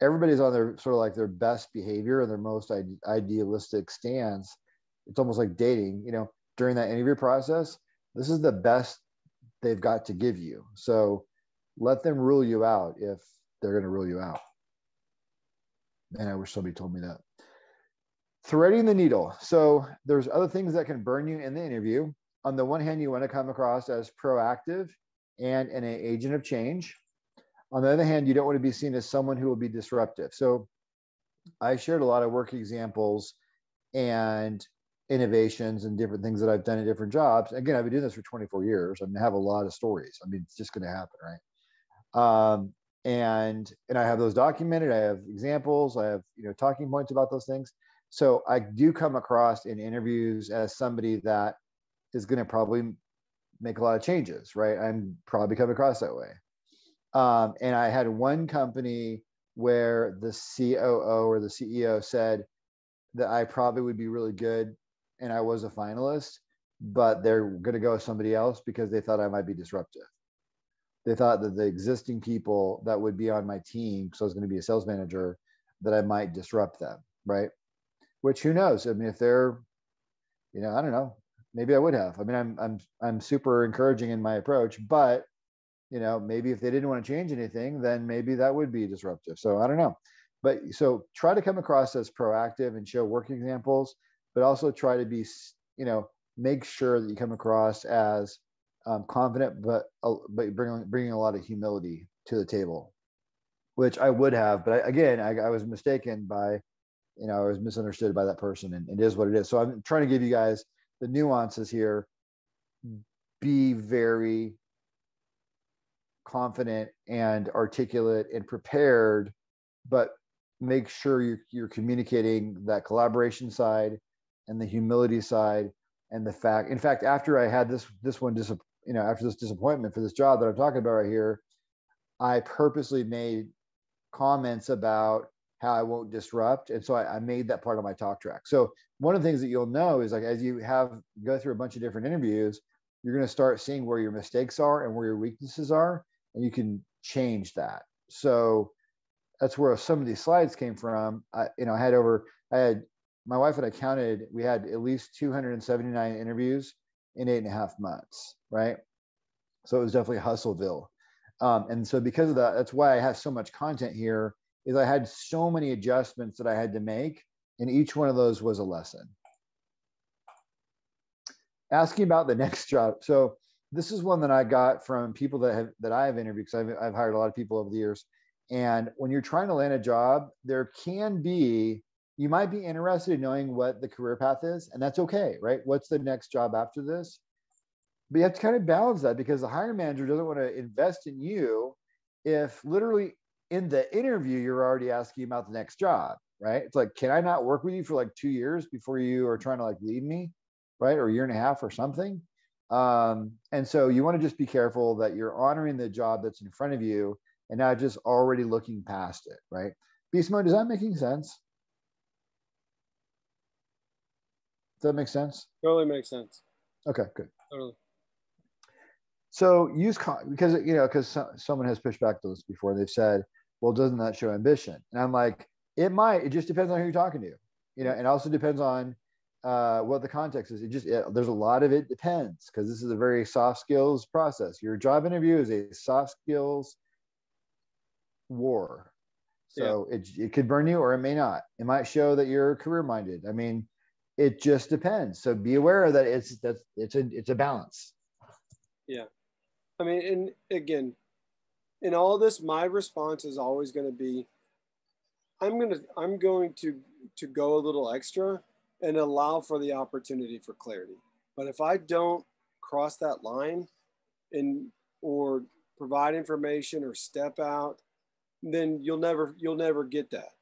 Speaker 4: everybody's on their sort of like their best behavior and their most idealistic stance, it's almost like dating, during that interview process, this is the best they've got to give you. So let them rule you out if they're going to rule you out. And I wish somebody told me that. Threading the needle. So there's other things that can burn you in the interview. On the one hand, you want to come across as proactive and an agent of change. On the other hand, you don't want to be seen as someone who will be disruptive. So I shared a lot of work examples and innovations and different things that I've done in different jobs. Again, I've been doing this for 24 years. I have a lot of stories. It's just going to happen, right? And I have those documented. I have examples. I have, talking points about those things. So I do come across in interviews as somebody that is going to probably make a lot of changes, right? I'm probably come across that way. And I had one company where the COO or the CEO said that I probably would be really good and I was a finalist, but they're going to go with somebody else because they thought I might be disruptive. They thought that the existing people that would be on my team, because I was going to be a sales manager, that I might disrupt them, right? Which, who knows? If they're, I don't know, maybe I would have. I'm super encouraging in my approach, but maybe if they didn't want to change anything, then maybe that would be disruptive. So I don't know. But so try to come across as proactive and show work examples, but also try to be, make sure that you come across as confident, but bringing a lot of humility to the table, which I would have. But I was mistaken by, I was misunderstood by that person, and it is what it is. So I'm trying to give you guys the nuances here. be very confident and articulate and prepared, but make sure you're communicating that collaboration side and the humility side and the fact. In fact, after I had after this disappointment for this job that I'm talking about right here, I purposely made comments about how I won't disrupt, and so I made that part of my talk track. So one of the things that you'll know is, like, as you go through a bunch of different interviews, you're going to start seeing where your mistakes are and where your weaknesses are, and you can change that. So that's where some of these slides came from. My wife and I counted, we had at least 279 interviews in 8.5 months, right? So it was definitely Hustleville. And so because of that, that's why I have so much content here, is I had so many adjustments that I had to make, and each one of those was a lesson. Asking about the next job. So this is one that I got from people that I have interviewed, because I've hired a lot of people over the years. And when you're trying to land a job, you might be interested in knowing what the career path is, and that's okay, right? What's the next job after this? But you have to kind of balance that, because the hiring manager doesn't want to invest in you if literally in the interview you're already asking about the next job, right? It's like, can I not work with you for like 2 years before you are trying to like leave me, right? Or 1.5 years or something. And so you want to just be careful that you're honoring the job that's in front of you and not just already looking past it, right? Beast mode, is that making sense? Does that make sense?
Speaker 3: Totally makes sense.
Speaker 4: Okay, good.
Speaker 3: Totally.
Speaker 4: So because someone has pushed back to this before. They've said, well, doesn't that show ambition? And I'm like, it might. It just depends on who you're talking to, and also depends on what the context is. There's a lot of it depends, because this is a very soft skills process. Your job interview is a soft skills war. So it could burn you, or it may not. It might show that you're career minded. I mean, it just depends. So be aware that it's a balance.
Speaker 3: Yeah. I mean, and again, in all this, my response is always going to be, I'm going to go a little extra and allow for the opportunity for clarity. But if I don't cross that line or provide information or step out, then you'll never get that.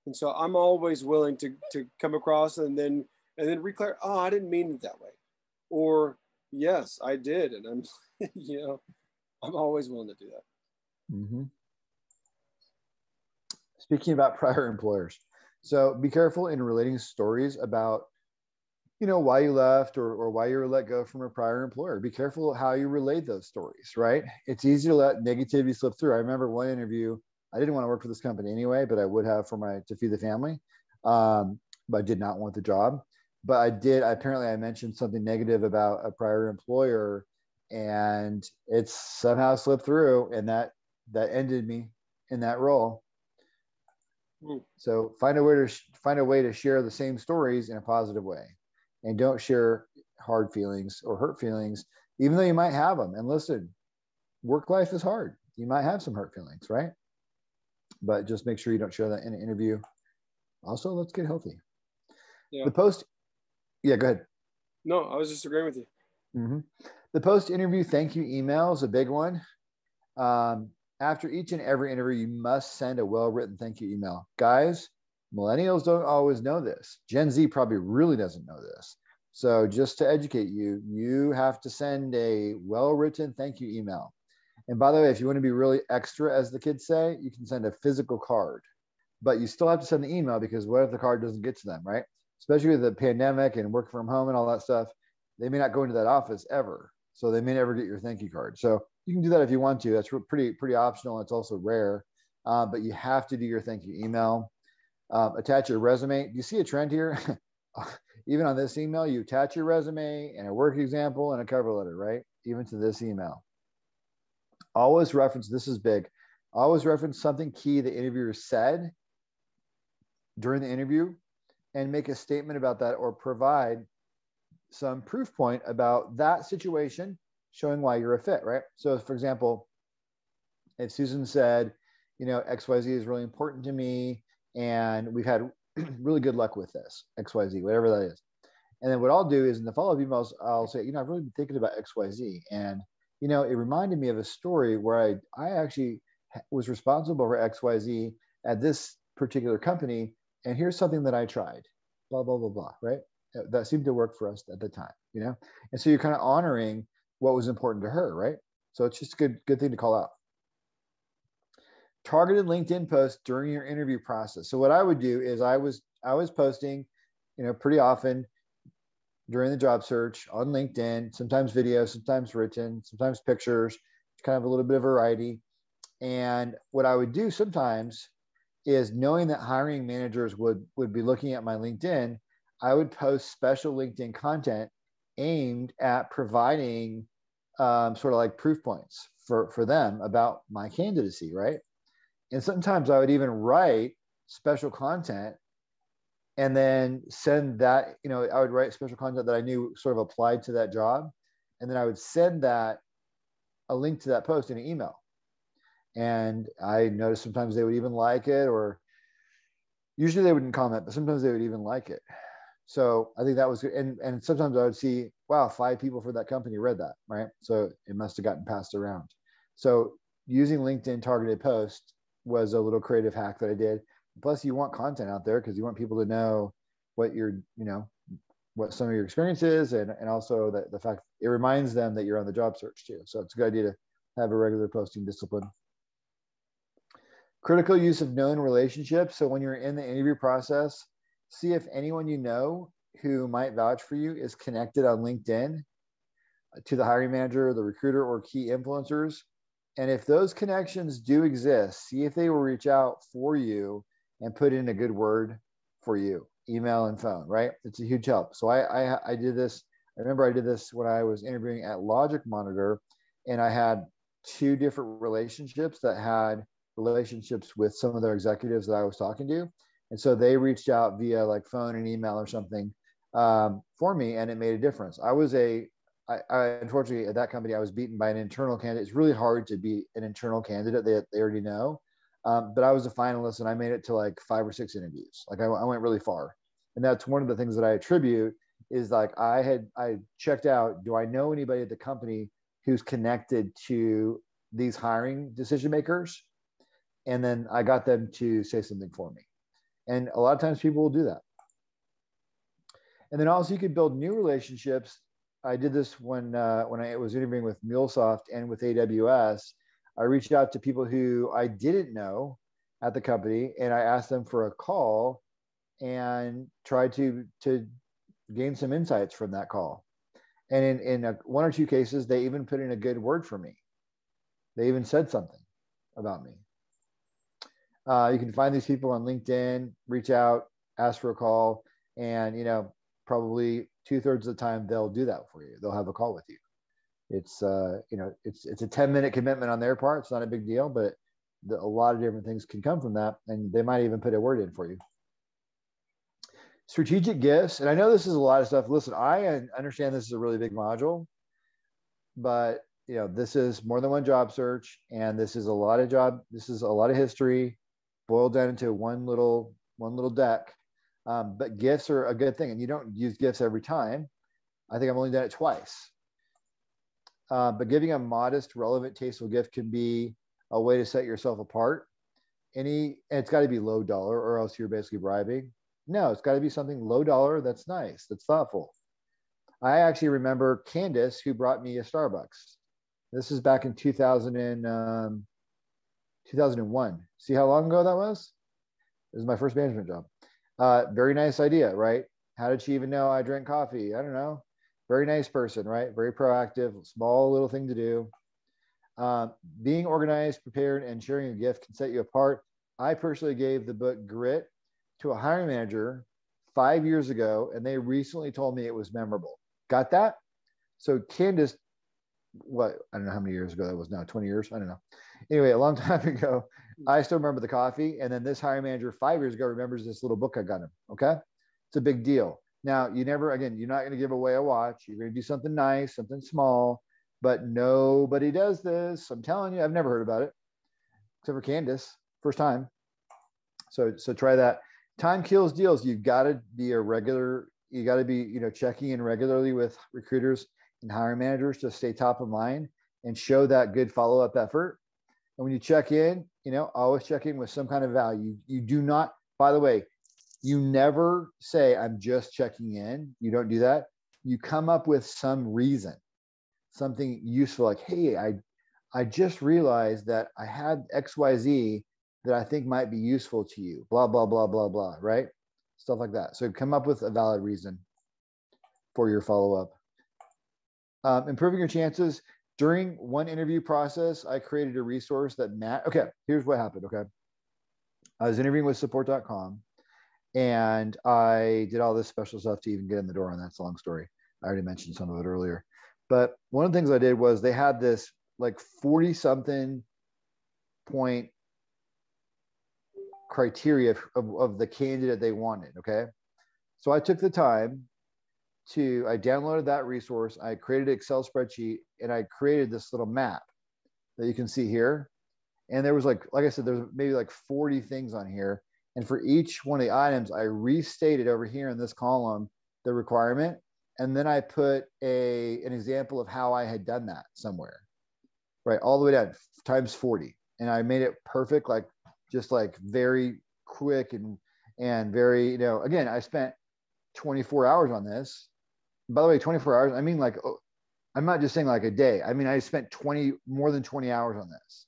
Speaker 3: And so I'm always willing to come across and then reclare, oh, I didn't mean it that way. Or yes, I did. And I'm, I'm always willing to do that.
Speaker 4: Mm-hmm. Speaking about prior employers. So be careful in relating stories about, why you left or why you were let go from a prior employer. Be careful how you relate those stories, right? It's easy to let negativity slip through. I remember one interview, I didn't want to work for this company anyway, but I would have to feed the family. But I did not want the job. But I mentioned something negative about a prior employer, and it's somehow slipped through, and that ended me in that role. So find a way to share the same stories in a positive way, and don't share hard feelings or hurt feelings, even though you might have them. And listen, work life is hard. You might have some hurt feelings, right? But just make sure you don't share that in an interview. Also, let's get healthy.
Speaker 3: Yeah.
Speaker 4: Yeah, go ahead.
Speaker 3: No, I was just agreeing with you.
Speaker 4: Mm-hmm. The post-interview thank you email is a big one. After each and every interview, you must send a well-written thank you email. Guys, millennials don't always know this. Gen Z probably really doesn't know this. So just to educate you, you have to send a well-written thank you email. And by the way, if you want to be really extra, as the kids say, you can send a physical card. But you still have to send the email, because what if the card doesn't get to them, right? Especially with the pandemic and work from home and all that stuff, they may not go into that office ever. So they may never get your thank you card. So you can do that if you want to. That's pretty optional. It's also rare, but you have to do your thank you email. Attach your resume. Do you see a trend here? Even on this email, you attach your resume and a work example and a cover letter, right? Even to this email. Always reference, this is big, always reference something key the interviewer said during the interview and make a statement about that, or provide some proof point about that situation showing why you're a fit, right? So for example, if Susan said, XYZ is really important to me and we've had really good luck with this, XYZ, whatever that is. And then what I'll do is in the follow-up emails, I'll say, you know, I've really been thinking about XYZ. And, you know, it reminded me of a story where I actually was responsible for XYZ at this particular company. And here's something that I tried, blah, blah, blah, blah, right? That seemed to work for us at the time, you know? And so you're kind of honoring what was important to her, right? So it's just a good thing to call out. Targeted LinkedIn posts during your interview process. So what I would do is I was posting, you know, pretty often during the job search on LinkedIn, sometimes video, sometimes written, sometimes pictures, kind of a little bit of variety. And what I would do sometimes is, knowing that hiring managers would be looking at my LinkedIn, I would post special LinkedIn content aimed at providing sort of like proof points for them about my candidacy, right? And sometimes I would even write special content and then send that, you know, I would write special content that I knew sort of applied to that job. And then I would send that, a link to that post in an email. And I noticed sometimes they would even like it, or usually they wouldn't comment, but sometimes they would even like it. So I think that was good. And sometimes I would see, wow, 5 people for that company read that, right? So it must have gotten passed around. So using LinkedIn targeted posts was a little creative hack that I did. Plus, you want content out there because you want people to know what your, you know, what some of your experience is, and also that the fact it reminds them that you're on the job search too. So it's a good idea to have a regular posting discipline. Critical use of known relationships. So when you're in the interview process, see if anyone you know who might vouch for you is connected on LinkedIn to the hiring manager, the recruiter, or key influencers. And if those connections do exist, see if they will reach out for you and put in a good word for you, email and phone, right? It's a huge help. So I did this. I remember I did this when I was interviewing at Logic Monitor, and I had 2 different relationships that had relationships with some of their executives that I was talking to. And so they reached out via like phone and email or something for me, and it made a difference. I unfortunately at that company, I was beaten by an internal candidate. It's really hard to beat an internal candidate they already know. But I was a finalist, and I made it to like 5 or 6 interviews. Like I went really far. And that's one of the things that I attribute is like I checked out, do I know anybody at the company who's connected to these hiring decision makers? And then I got them to say something for me. And a lot of times people will do that. And then also you could build new relationships. I did this when I was interviewing with MuleSoft and with AWS. I reached out to people who I didn't know at the company, and I asked them for a call and tried to gain some insights from that call. And in 1 or 2 cases, they even put in a good word for me. They even said something about me. You can find these people on LinkedIn, reach out, ask for a call, and, you know, probably 2/3 of the time they'll do that for you. They'll have a call with you. It's you know, it's a 10-minute commitment on their part. It's not a big deal, but a lot of different things can come from that, and they might even put a word in for you. Strategic gifts, and I know this is a lot of stuff. Listen, I understand this is a really big module, but you know, this is more than one job search, and this is a lot of history boiled down into one little deck. But gifts are a good thing, and you don't use gifts every time. I think I've only done it twice. But giving a modest, relevant, tasteful gift can be a way to set yourself apart. And it's got to be low dollar, or else you're basically bribing. No, it's got to be something low dollar that's nice, that's thoughtful. I actually remember Candace, who brought me a Starbucks. This is back in 2001. See how long ago that was? It was my first management job. Very nice idea, right? How did she even know I drank coffee? I don't know. Very nice person, right? Very proactive, small little thing to do. Being organized, prepared, and sharing a gift can set you apart. I personally gave the book Grit to a hiring manager 5 years ago, and they recently told me it was memorable. Got that? So Candace, I don't know how many years ago that was now, 20 years? I don't know. Anyway, a long time ago, I still remember the coffee. And then this hiring manager 5 years ago remembers this little book I got him. Okay. It's a big deal. Now, you're not going to give away a watch. You're going to do something nice, something small, but nobody does this. I'm telling you, I've never heard about it except for Candace, first time. So try that. Time kills deals. You've got to be a regular you got to be, checking in regularly with recruiters and hiring managers to stay top of mind and show that good follow-up effort. And when you check in, always check in with some kind of value. You do not, by the way, you never say, I'm just checking in. You don't do that. You come up with some reason, something useful, like, hey, I just realized that I had XYZ that I think might be useful to you, blah, blah, blah, blah, blah, right? Stuff like that. So come up with a valid reason for your follow-up. Improving your chances. During one interview process, I created a resource that okay, here's what happened, okay? I was interviewing with support.com and I did all this special stuff to even get in the door, and that's a long story. I already mentioned some of it earlier. But one of the things I did was they had this like 40-something point criteria of the candidate they wanted, okay? So I took the time I downloaded that resource, I created an Excel spreadsheet, and I created this little map that you can see here. And there was like I said, there's maybe like 40 things on here. And for each one of the items, I restated over here in this column, the requirement. And then I put an example of how I had done that somewhere, right? All the way down times 40. And I made it perfect, just very quick and very, again, I spent 24 hours on this. By the way, 24 hours, I mean, I'm not just saying like a day. I mean, I spent more than 20 hours on this,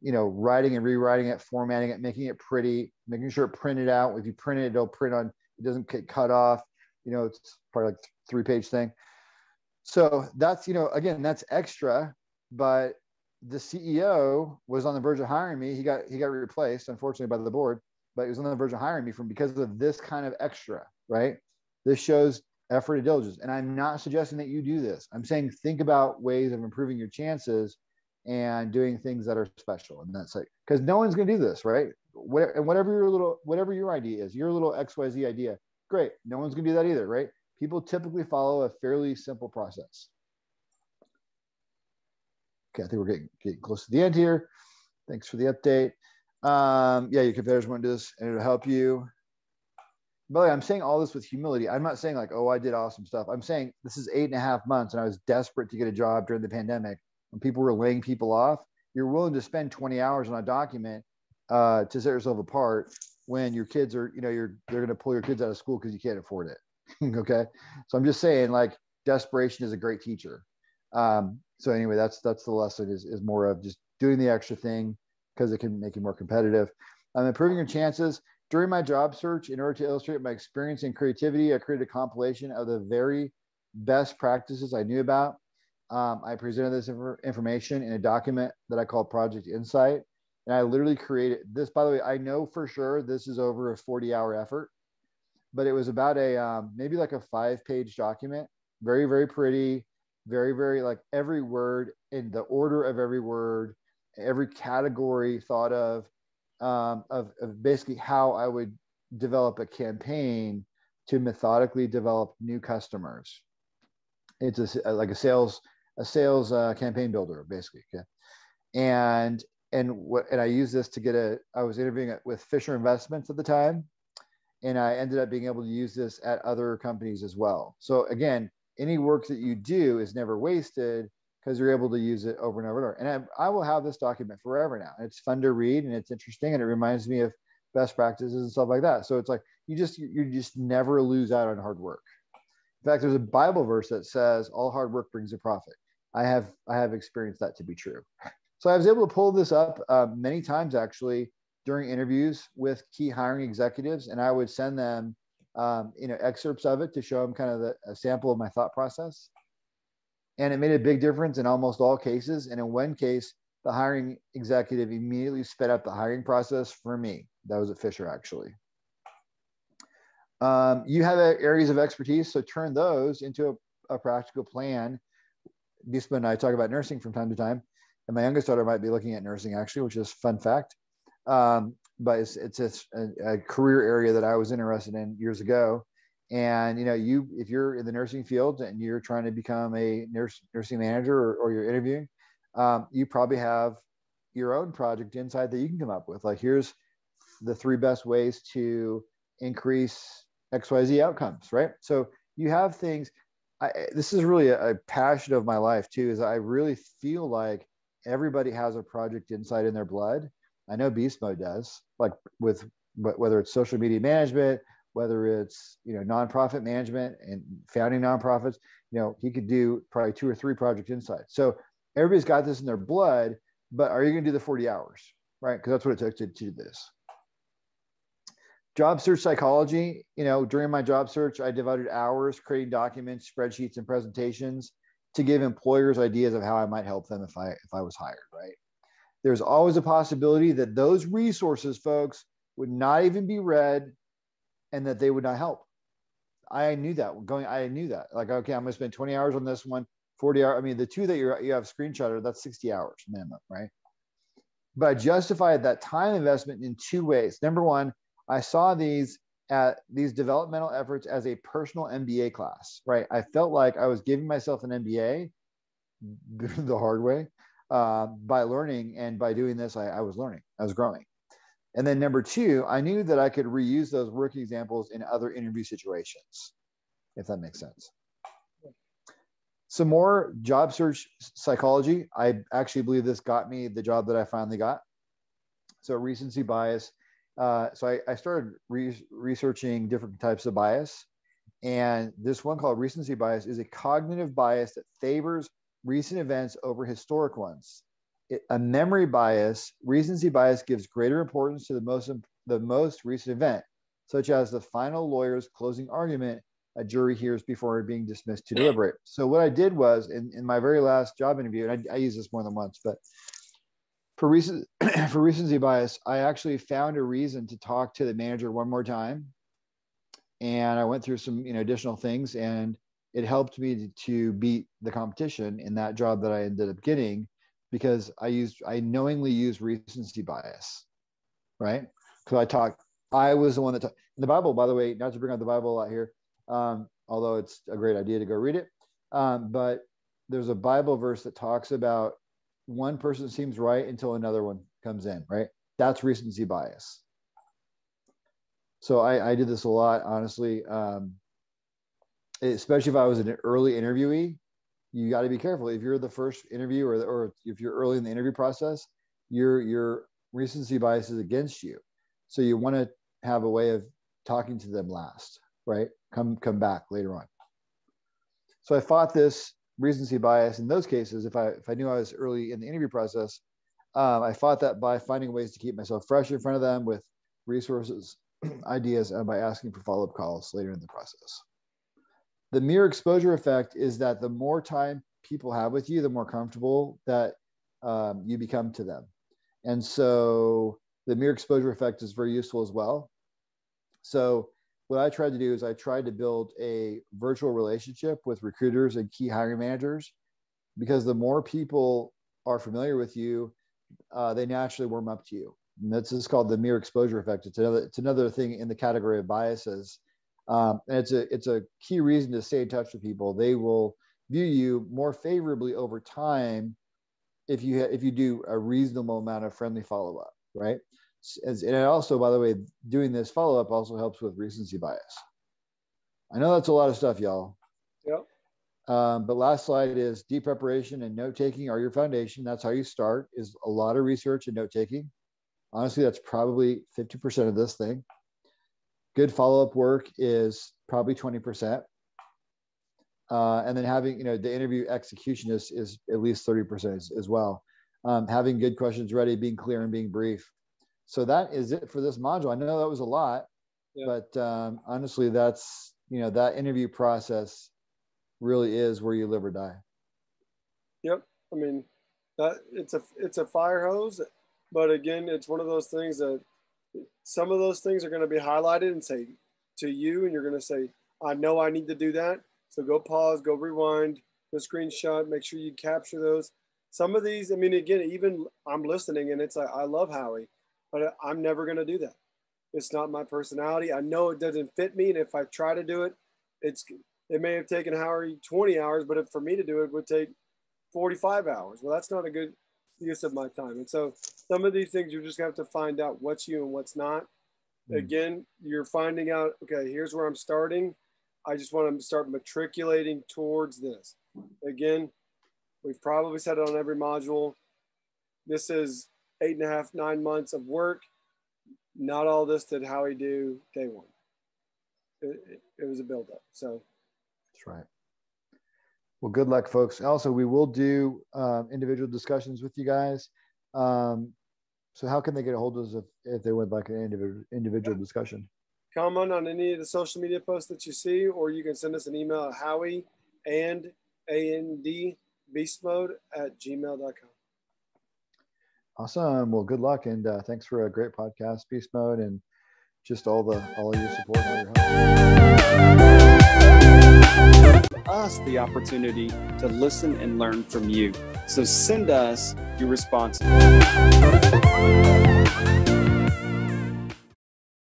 Speaker 4: writing and rewriting it, formatting it, making it pretty, making sure it printed out. If you print it, it'll print on, it doesn't get cut off. It's probably like a 3-page thing. So that's, again, that's extra, but the CEO was on the verge of hiring me. He got replaced, unfortunately, by the board, but he was on the verge of hiring me because of this kind of extra, right? This shows effort and diligence. And I'm not suggesting that you do this. I'm saying think about ways of improving your chances and doing things that are special. And that's because no one's going to do this, right? Whatever your idea is, your little XYZ idea, great. No one's going to do that either, right? People typically follow a fairly simple process. Okay, I think we're getting close to the end here. Thanks for the update. Yeah, your competitors won't do this and it'll help you. By the way, I'm saying all this with humility. I'm not saying oh, I did awesome stuff. I'm saying this is 8.5 months and I was desperate to get a job during the pandemic when people were laying people off. You're willing to spend 20 hours on a document to set yourself apart when your kids are, they're going to pull your kids out of school because you can't afford it. Okay. So I'm just saying desperation is a great teacher. So anyway, that's the lesson is more of just doing the extra thing because it can make you more competitive. Improving your chances. During my job search, in order to illustrate my experience and creativity, I created a compilation of the very best practices I knew about. I presented this information in a document that I call Project Insight. And I literally created this. By the way, I know for sure this is over a 40-hour effort, but it was about maybe like a 5-page document. Very, very pretty. Very, very every word in the order of every word, every category thought of basically how I would develop a campaign to methodically develop new customers. It's a sales campaign builder, basically. Okay. And I used this to I was interviewing with Fisher Investments at the time, and I ended up being able to use this at other companies as well. So again, any work that you do is never wasted because you're able to use it over and over and over. And I will have this document forever now. It's fun to read and it's interesting and it reminds me of best practices and stuff like that. So it's you just never lose out on hard work. In fact, there's a Bible verse that says all hard work brings a profit. I have experienced that to be true. So I was able to pull this up many times actually during interviews with key hiring executives, and I would send them excerpts of it to show them kind of a sample of my thought process. And it made a big difference in almost all cases. And in one case, the hiring executive immediately sped up the hiring process for me. That was at Fisher, actually. You have areas of expertise, so turn those into a practical plan. Beastmode and I talk about nursing from time to time. And my youngest daughter might be looking at nursing, actually, which is a fun fact. But it's a career area that I was interested in years ago. And if you're in the nursing field and you're trying to become a nursing manager or you're interviewing, you probably have your own project inside that you can come up with. Here's the 3 best ways to increase XYZ outcomes, right? So you have things. This is really a passion of my life too, is I really feel like everybody has a project insight in their blood. I know Beastmode does, like with whether it's social media management, whether it's, you know, nonprofit management and founding nonprofits, you know, he could do probably 2 or 3 project insights. So everybody's got this in their blood, but are you going to do the 40 hours, right? Because that's what it took to do this. Job search psychology, you know, during my job search, I devoted hours creating documents, spreadsheets, and presentations to give employers ideas of how I might help them if I was hired, right? There's always a possibility that those resources, folks, would not even be read and that they would not help. I knew that. I knew that. Like, okay, I'm going to spend 20 hours on this one, 40 hours. I mean, the 2 that you have screenshotted, that's 60 hours minimum, right? But I justified that time investment in 2 ways. Number one, I saw these developmental efforts as a personal MBA class, right? I felt like I was giving myself an MBA the hard way by learning, and by doing this, I was learning, I was growing. And then number 2, I knew that I could reuse those working examples in other interview situations, if that makes sense. Some more job search psychology. I actually believe this got me the job that I finally got. So recency bias. So I started researching different types of bias. And this one called recency bias is a cognitive bias that favors recent events over historic ones. A memory bias, recency bias, gives greater importance to the most recent event, such as the final lawyer's closing argument a jury hears before being dismissed to deliberate. So what I did was, in my very last job interview, and I use this more than once, but for recency bias, I actually found a reason to talk to the manager one more time. And I went through some, you know, additional things, and it helped me to beat the competition in that job that I ended up getting, because I knowingly used recency bias, right? Because I was the one that in the Bible, by the way, not to bring up the Bible a lot here, although it's a great idea to go read it. But there's a Bible verse that talks about one person seems right until another one comes in, right? That's recency bias. So I did this a lot, honestly, especially if I was an early interviewee. You got to be careful. If you're the first interview, or if you're early in the interview process, your recency bias is against you. So you want to have a way of talking to them last, right? Come back later on. So I fought this recency bias in those cases. If I knew I was early in the interview process, I fought that by finding ways to keep myself fresh in front of them with resources, ideas, and by asking for follow-up calls later in the process. The mere exposure effect is that the more time people have with you, the more comfortable that you become to them. And so the mere exposure effect is very useful as well. So what I tried to do is I tried to build a virtual relationship with recruiters and key hiring managers, because the more people are familiar with you, they naturally warm up to you. And this is called the mere exposure effect. It's another thing in the category of biases. And it's a key reason to stay in touch with people. They will view you more favorably over time if you do a reasonable amount of friendly follow-up, right? And also, by the way, doing this follow-up also helps with recency bias. I know that's a lot of stuff, y'all.
Speaker 3: Yep.
Speaker 4: But last slide is deep preparation and note-taking are your foundation. That's how you start, is a lot of research and note-taking. Honestly, that's probably 50% of this thing. Good follow-up work is probably 20%. And then having, the interview execution is at least 30% as well. Having good questions ready, being clear, and being brief. So that is it for this module. I know that was a lot, but honestly, that's, that interview process really is where you live or die. Yep.
Speaker 3: I mean, it's a fire hose, but again, it's one of those things that some of those things are going to be highlighted and say to you, and you're going to say, I know I need to do that. So go pause, go rewind, go screenshot, make sure you capture those. Some of these, I mean, again, even I'm listening and it's like, I love Howie, but I'm never going to do that. It's not my personality. I know it doesn't fit me. And if I try to do it, it may have taken Howie 20 hours, but for me to do it would take 45 hours. Well, that's not a good use of my time. And so some of these things, you just have to find out what's you and what's not. Again, you're finding out, okay, here's where I'm starting. I just want to start matriculating towards this. Again, we've probably said it on every module. This is 8.5, 9 months of work. Not all this did Howie do day one. It was a buildup. So
Speaker 4: that's right. Well, good luck, folks. Also, we will do individual discussions with you guys. So how can they get a hold of us if they would like an individual discussion?
Speaker 3: Comment on any of the social media posts that you see, or you can send us an email at Howie and Beastmode@gmail.com.
Speaker 4: Awesome. Well, good luck, and thanks for a great podcast, Beastmode, and just all your support and all your help.
Speaker 1: Us the opportunity to listen and learn from you. So send us your responses.